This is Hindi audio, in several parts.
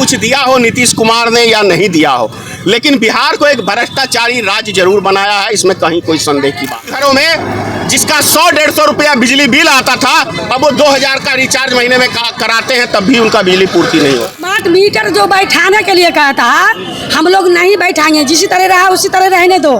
कुछ दिया हो नीतीश कुमार ने या नहीं दिया हो, लेकिन बिहार को एक भ्रष्टाचारी राज्य जरूर बनाया है, इसमें कहीं कोई संदेह की बात। घरों में जिसका 100-150 रुपया बिजली बिल आता था, अब वो 2000 का रिचार्ज महीने में कराते हैं, तब भी उनका बिजली पूर्ति नहीं हो। स्मार्ट मीटर जो बैठाने के लिए कहा था, हम लोग नहीं बैठाएंगे, जिसी तरह रहा उसी तरह रहने दो।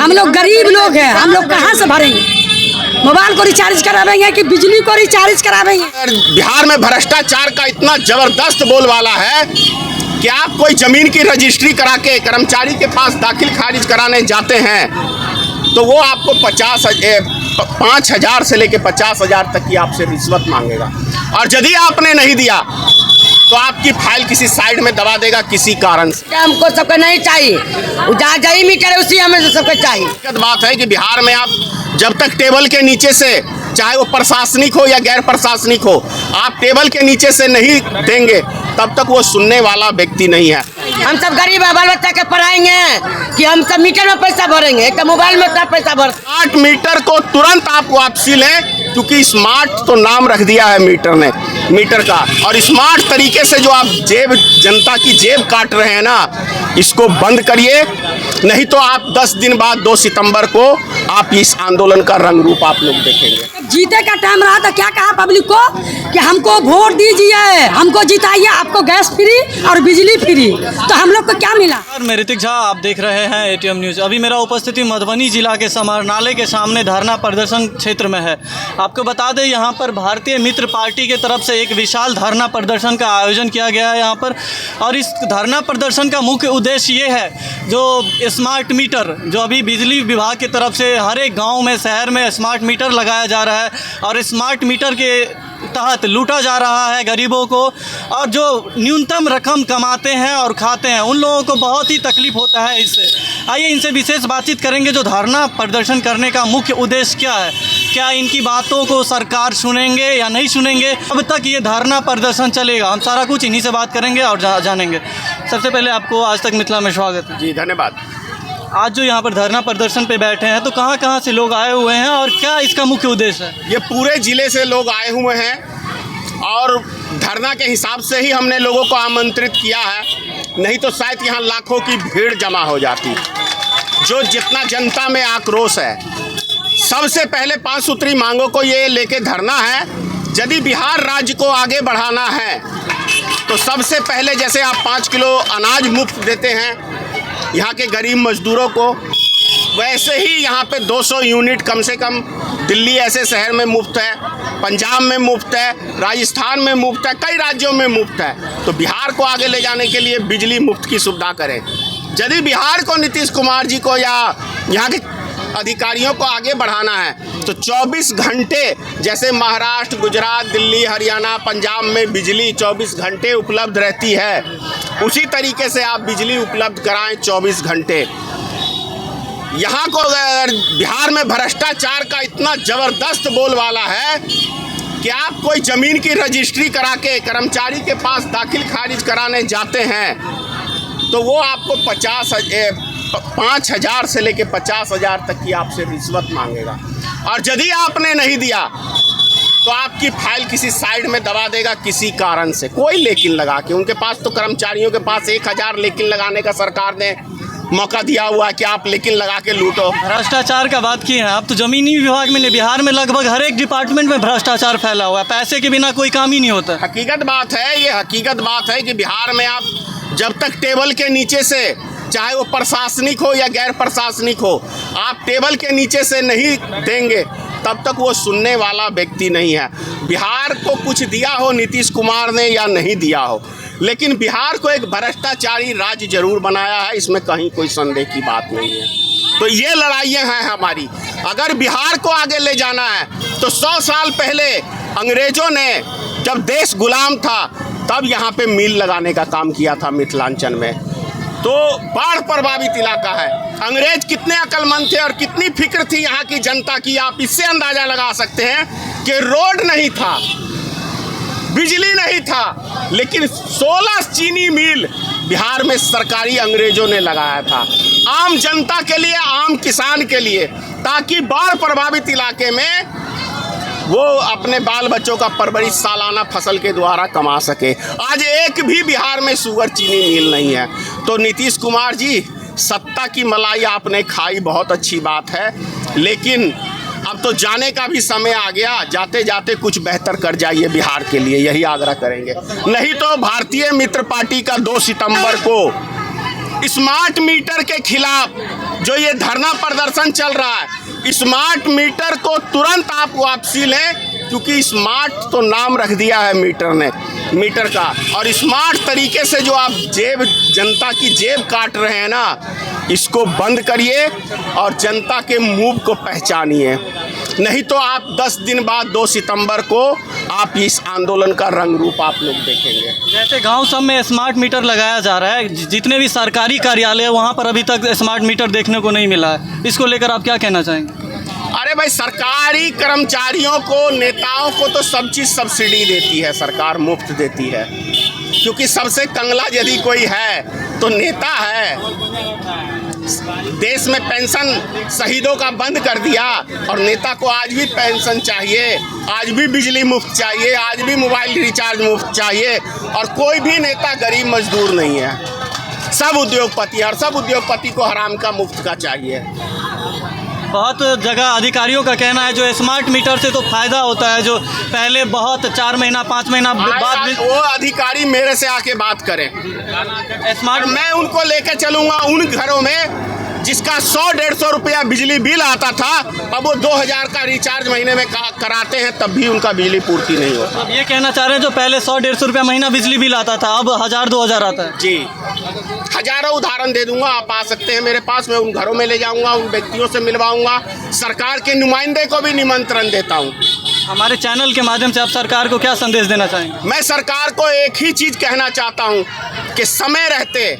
हम लोग गरीब लोग हैं, हम लोग कहाँ से भरेंगे? मोबाइल को रिचार्ज करावेंगे कि बिजली को रिचार्ज करावेंगे? बिहार में भ्रष्टाचार का इतना जबरदस्त बोलबाला है कि आप कोई जमीन की रजिस्ट्री करा के कर्मचारी के पास दाखिल खारिज कराने जाते हैं तो वो आपको 5,000 से लेके 50,000 तक की आपसे रिश्वत मांगेगा, और यदि आपने नहीं दिया तो आपकी फाइल किसी साइड में दबा देगा किसी कारण से। हमको सबको नहीं चाहिए, जहाँ जही मीटर है उसी हमें सबको चाहिए। बात है कि बिहार में आप जब तक टेबल के नीचे से, चाहे वो प्रशासनिक हो या गैर प्रशासनिक हो, आप टेबल के नीचे से नहीं देंगे तब तक वो सुनने वाला व्यक्ति नहीं है। हम सब गरीब है, बाल बच्चा के पढ़ाएंगे कि हम सब मीटर में पैसा भरेंगे? एक तो मोबाइल में इतना पैसा भर। स्मार्ट मीटर को तुरंत आप वापसी लें, क्योंकि स्मार्ट तो नाम रख दिया है मीटर का, और स्मार्ट तरीके से जो आप जनता की जेब काट रहे हैं ना, इसको बंद करिए, नहीं तो आप 10 दिन बाद 2 सितंबर को आप इस आंदोलन का रंग रूप आप लोग देखेंगे। जीते का टाइम रहा तो क्या कहा पब्लिक को कि हमको वोट दीजिए, हमको जिताइए, आपको गैस फ्री और बिजली फ्री, तो हम लोग को क्या मिला? मैं ऋतिक झा, आप देख रहे हैं एटीएम न्यूज़। अभी मेरा उपस्थिति मधुबनी जिला के समाहरणालय के सामने धरना प्रदर्शन क्षेत्र में है। आपको बता दें, यहाँ पर भारतीय मित्र पार्टी के तरफ से एक विशाल धरना प्रदर्शन का आयोजन किया गया है यहाँ पर, और इस धरना प्रदर्शन का मुख्य उद्देश्य ये है, जो स्मार्ट मीटर जो अभी बिजली विभाग की तरफ से हर एक गाँव में, शहर में स्मार्ट मीटर लगाया जा रहा है, और स्मार्ट मीटर के तहत लूटा जा रहा है गरीबों को, और जो न्यूनतम रकम कमाते हैं और खाते हैं उन लोगों को बहुत ही तकलीफ होता है इससे। आइए इनसे विशेष बातचीत करेंगे, जो धरना प्रदर्शन करने का मुख्य उद्देश्य क्या है, क्या इनकी बातों को सरकार सुनेंगे या नहीं सुनेंगे, अब तक ये धरना प्रदर्शन चलेगा, हम सारा कुछ इन्हीं से बात करेंगे और जानेंगे। सबसे पहले आपको आज तक मिथिला में स्वागत है। जी धन्यवाद। आज जो यहाँ पर धरना प्रदर्शन पे बैठे हैं, तो कहाँ से लोग आए हुए हैं और क्या इसका मुख्य उद्देश्य है? ये पूरे ज़िले से लोग आए हुए हैं, और धरना के हिसाब से ही हमने लोगों को आमंत्रित किया है, नहीं तो शायद यहाँ लाखों की भीड़ जमा हो जाती। जो जितना जनता में आक्रोश है, सबसे पहले 5 सूत्री मांगों को ये लेके धरना है। यदि बिहार राज्य को आगे बढ़ाना है तो सबसे पहले, जैसे आप 5 किलो अनाज मुफ्त देते हैं यहाँ के गरीब मजदूरों को, वैसे ही यहाँ पे 200 यूनिट कम से कम दिल्ली ऐसे शहर में मुफ्त है, पंजाब में मुफ्त है, राजस्थान में मुफ्त है, कई राज्यों में मुफ्त है। तो बिहार को आगे ले जाने के लिए बिजली मुफ्त की सुविधा करें। यदि बिहार को नीतीश कुमार जी को या यहाँ के अधिकारियों को आगे बढ़ाना है तो 24 घंटे, जैसे महाराष्ट्र, गुजरात, दिल्ली, हरियाणा, पंजाब में बिजली 24 घंटे उपलब्ध रहती है, उसी तरीके से आप बिजली उपलब्ध कराएं 24 घंटे। यहाँ को बिहार में भ्रष्टाचार का इतना ज़बरदस्त बोलबाला है कि आप कोई ज़मीन की रजिस्ट्री करा के कर्मचारी के पास दाखिल खारिज कराने जाते हैं तो वो आपको 5,000 से लेके 50,000 तक की आपसे रिश्वत मांगेगा, और यदि आपने नहीं दिया तो आपकी फाइल किसी साइड में दबा देगा किसी कारण से, कोई लेकिन लगा के। उनके पास तो कर्मचारियों के पास 1,000 लेकिन लगाने का सरकार ने मौका दिया हुआ है कि आप लेकिन लगा के लूटो। भ्रष्टाचार का बात की है आप, तो जमीनी विभाग में नहीं, बिहार में लगभग हर एक डिपार्टमेंट में भ्रष्टाचार फैला हुआ है, पैसे के बिना कोई काम ही नहीं होता। हकीकत बात है, ये हकीकत बात है कि बिहार में आप जब तक टेबल के नीचे से, चाहे वो प्रशासनिक हो या गैर प्रशासनिक हो, आप टेबल के नीचे से नहीं देंगे तब तक वो सुनने वाला व्यक्ति नहीं है। बिहार को कुछ दिया हो नीतीश कुमार ने या नहीं दिया हो, लेकिन बिहार को एक भ्रष्टाचारी राज्य जरूर बनाया है, इसमें कहीं कोई संदेह की बात नहीं है। तो ये लड़ाइयाँ हैं हमारी। अगर बिहार को आगे ले जाना है तो 100 साल पहले अंग्रेजों ने, जब देश गुलाम था, तब यहाँ पे मिल लगाने का काम किया था मिथिलांचल में। तो बाढ़ प्रभावित इलाका है। अंग्रेज कितने अक्लमंद थे और कितनी फिक्र थी यहाँ की जनता की, आप इससे अंदाज़ा लगा सकते हैं कि रोड नहीं था, बिजली नहीं था, लेकिन 16 चीनी मिल बिहार में सरकारी अंग्रेजों ने लगाया था, आम जनता के लिए, आम किसान के लिए, ताकि बाढ़ प्रभावित इलाके में वो अपने बाल बच्चों का परवरिश सालाना फसल के द्वारा कमा सके। आज एक भी बिहार में शुगर चीनी मिल नहीं है। तो नीतीश कुमार जी, सत्ता की मलाई आपने खाई, बहुत अच्छी बात है, लेकिन अब तो जाने का भी समय आ गया। जाते जाते कुछ बेहतर कर जाइए बिहार के लिए, यही आग्रह करेंगे। नहीं तो भारतीय मित्र पार्टी का 2 सितंबर को स्मार्ट मीटर के खिलाफ जो ये धरना प्रदर्शन चल रहा है, स्मार्ट मीटर को तुरंत आप वापसी लें, क्योंकि स्मार्ट तो नाम रख दिया है मीटर का, और स्मार्ट तरीके से जो आप जनता की जेब काट रहे हैं ना, इसको बंद करिए और जनता के मूव को पहचानिए। नहीं तो आप 10 दिन बाद 2 सितंबर को आप इस आंदोलन का रंग रूप आप लोग देखेंगे। जैसे गांव सब में स्मार्ट मीटर लगाया जा रहा है, जितने भी सरकारी कार्यालय है वहाँ पर अभी तक स्मार्ट मीटर देखने को नहीं मिला है, इसको लेकर आप क्या कहना चाहेंगे? अरे भाई, सरकारी कर्मचारियों को, नेताओं को तो सब चीज़ सब्सिडी देती है सरकार, मुफ्त देती है, क्योंकि सबसे कंगला यदि कोई है तो नेता है। देश में पेंशन शहीदों का बंद कर दिया और नेता को आज भी पेंशन चाहिए, आज भी बिजली मुफ्त चाहिए, आज भी मोबाइल रिचार्ज मुफ्त चाहिए, और कोई भी नेता गरीब मजदूर नहीं है। सब उद्योगपति, और सब उद्योगपति को हराम का मुफ्त का चाहिए। बहुत जगह अधिकारियों का कहना है जो स्मार्ट मीटर से तो फ़ायदा होता है, जो पहले बहुत 4 महीना 5 महीना बाद में वो अधिकारी मेरे से आके बात करें, स्मार्ट, मैं उनको लेके चलूँगा उन घरों में जिसका 100-150 रुपया बिजली बिल आता था, अब वो 2000 का रिचार्ज महीने में कराते हैं, तब भी उनका बिजली पूर्ति नहीं होता। अब ये कहना चाह रहे हैं जो पहले 100-150 रुपया महीना बिजली बिल आता था, अब 1000-2000 आता है। जी, हजारों उदाहरण दे दूंगा, आप आ सकते हैं मेरे पास, मैं उन घरों में ले जाऊंगा, उन व्यक्तियों से मिलवाऊंगा, सरकार के नुमाइंदे को भी निमंत्रण देता हूं। हमारे चैनल के माध्यम से आप सरकार को क्या संदेश देना चाहेंगे? मैं सरकार को एक ही चीज़ कहना चाहता हूं कि समय रहते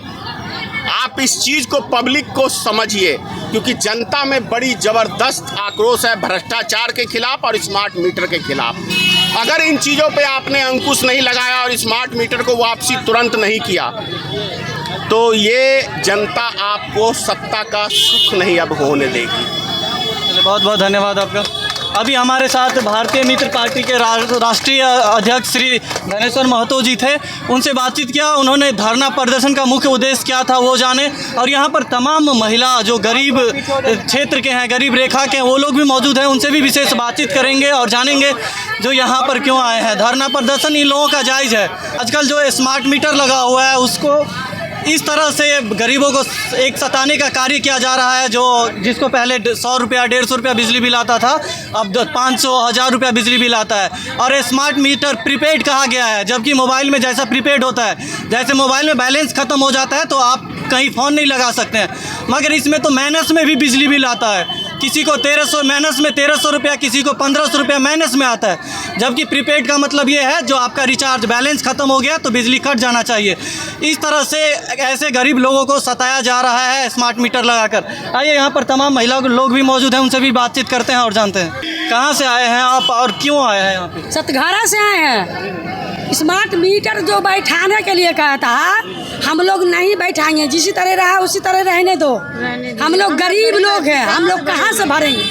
आप इस चीज़ को, पब्लिक को समझिए, क्योंकि जनता में बड़ी ज़बरदस्त आक्रोश है भ्रष्टाचार के खिलाफ और स्मार्ट मीटर के खिलाफ। अगर इन चीज़ों पे आपने अंकुश नहीं लगाया और स्मार्ट मीटर को वापसी तुरंत नहीं किया, तो ये जनता आपको सत्ता का सुख नहीं अब होने देगी। बहुत बहुत धन्यवाद आपका। अभी हमारे साथ भारतीय मित्र पार्टी के राष्ट्रीय अध्यक्ष श्री धनेश्वर महतो जी थे, उनसे बातचीत किया। उन्होंने धरना प्रदर्शन का मुख्य उद्देश्य क्या था वो जाने, और यहाँ पर तमाम महिला जो गरीब क्षेत्र के हैं, गरीब रेखा के हैं, वो लोग भी मौजूद हैं, उनसे भी विशेष बातचीत करेंगे और जानेंगे जो यहाँ पर क्यों आए हैं। धरना प्रदर्शन इन लोगों का जायज़ है। आजकल जो स्मार्ट मीटर लगा हुआ है उसको इस तरह से गरीबों को एक सताने का कार्य किया जा रहा है, जो जिसको पहले 100 रुपया 150 रुपया बिजली बिल आता था, अब 500-1000 रुपया बिजली बिल आता है। और स्मार्ट मीटर प्रीपेड कहा गया है, जबकि मोबाइल में जैसा प्रीपेड होता है, जैसे मोबाइल में बैलेंस ख़त्म हो जाता है तो आप कहीं फ़ोन नहीं लगा सकते हैं, मगर इसमें तो माइनस में भी बिजली बिल आता है। किसी को 1300 माइनस में 1300 रुपया, किसी को 1500 रुपया माइनस में आता है। जबकि प्रीपेड का मतलब ये है जो आपका रिचार्ज बैलेंस ख़त्म हो गया तो बिजली कट जाना चाहिए। इस तरह से ऐसे गरीब लोगों को सताया जा रहा है स्मार्ट मीटर लगाकर। आइए, यहाँ पर तमाम महिला लोग भी मौजूद हैं, उनसे भी बातचीत करते हैं और जानते हैं कहाँ से आए हैं आप और क्यों आए हैं यहाँ पे। सतघारा से आए हैं। स्मार्ट मीटर जो बैठाने के लिए कहा था, हम लोग नहीं बैठाएंगे, जिसी तरह रहा उसी तरह रहने दो। हम लोग गरीब लोग हैं, हम लोग कहाँ से भरेंगे?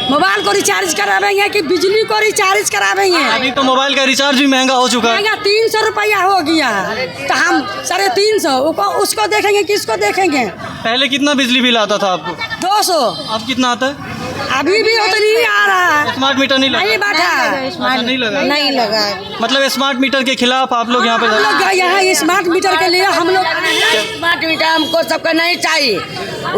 मोबाइल को रिचार्ज करावेंगे कि बिजली को रिचार्ज करावेंगे? अभी तो मोबाइल का रिचार्ज भी महंगा हो चुका है, महंगा 300 रुपया हो गया, तो हम 350 उसको देखेंगे, किसको देखेंगे? पहले कितना बिजली बिल आता था आपको? 200। अब कितना आता है? अभी भी उतनी ही आ रहा है। स्मार्ट मीटर नहीं लगा? नहीं बैठा, नहीं लगा, नहीं लगा। मतलब स्मार्ट मीटर के खिलाफ आप लोग यहाँ पे? हम लोग यहाँ स्मार्ट मीटर के लिए हम लोग स्मार्ट मीटर हमको सबका नहीं चाहिए,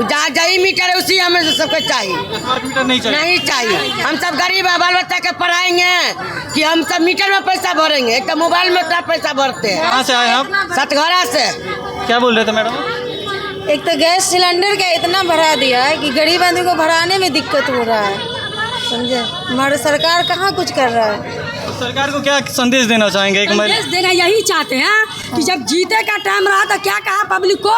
जहाँ जही मीटर है उसी हमें सबको चाहिए। स्मार्ट मीटर नहीं चाहिए? नहीं चाहिए। हम सब गरीब है, बाल बच्चा के पढ़ाएंगे कि हम सब मीटर में पैसा भरेंगे? एक तो मोबाइल में इतना पैसा भरते हैं। कहाँ से आए आप? सतघरा से। क्या बोल रहे थे मैडम? एक तो गैस सिलेंडर का इतना बढ़ा दिया है कि गरीब आदमी को भराने में दिक्कत हो रहा है, समझे? हमारी सरकार कहाँ कुछ कर रहा है। सरकार को क्या संदेश देना चाहेंगे? एक संदेश देना यही चाहते हैं कि जब जीते का टाइम रहा तो क्या कहा पब्लिक को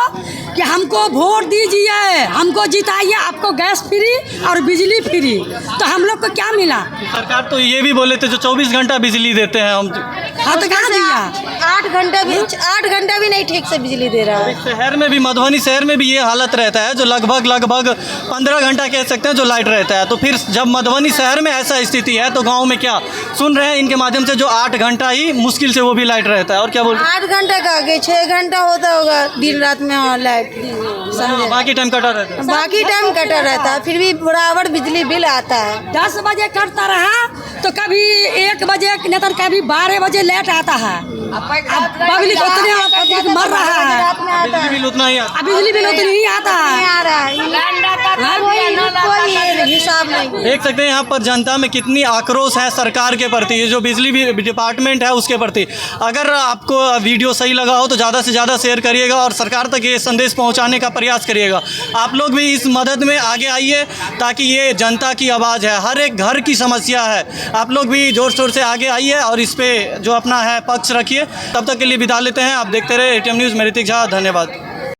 कि हमको वोट दीजिए, हमको जिताइए, आपको गैस फ्री और बिजली फ्री। तो हम लोग को क्या मिला? सरकार तो ये भी बोले थे जो 24 घंटा बिजली देते हैं हम। हाँ तो कहाँ दिया? 8 घंटा भी नहीं ठीक से बिजली दे रहा है। शहर में भी, मधुबनी शहर में भी ये हालत रहता है, जो लगभग 15 घंटा कह सकते हैं जो लाइट रहता है। तो फिर जब मधुबनी शहर में ऐसा स्थिति है तो गांव में क्या सुन रहे हैं इनके माध्यम से, जो 8 घंटा ही मुश्किल से वो भी लाइट रहता है। और क्या बोल रहे 8 घंटा का आगे 6 घंटा होता होगा दिन रात में। हाँ, लाइट हैं? बाकी टाइम कटा रहता है। बाकी टाइम कटा रहता है, फिर भी बराबर बिजली बिल आता है। 10 बजे कटता रहा तो कभी 1 बजे नहीं तो कभी 12 बजे लेट आता है। पब्लिक उतने पब्लिक मर रहा है, बिजली बिल उतना ही आता है। बिजली बिल उतनी ही आता है। आ रहा है कोई हिसाब नहीं। देख सकते हैं यहाँ पर जनता में कितनी आक्रोश है सरकार के प्रति, ये जो बिजली डिपार्टमेंट है उसके प्रति। अगर आपको वीडियो सही लगा हो तो ज़्यादा से ज़्यादा शेयर करिएगा और सरकार तक ये संदेश पहुँचाने का प्रयास करिएगा। आप लोग भी इस मदद में आगे आइए ताकि ये जनता की आवाज़ है, हर एक घर की समस्या है। आप लोग भी ज़ोर शोर से आगे आइए और इस पर जो अपना है पक्ष रखिए। तब तक के लिए विदा लेते हैं। आप देखते रहे ATM न्यूज़। मैं ऋतिक झा, धन्यवाद।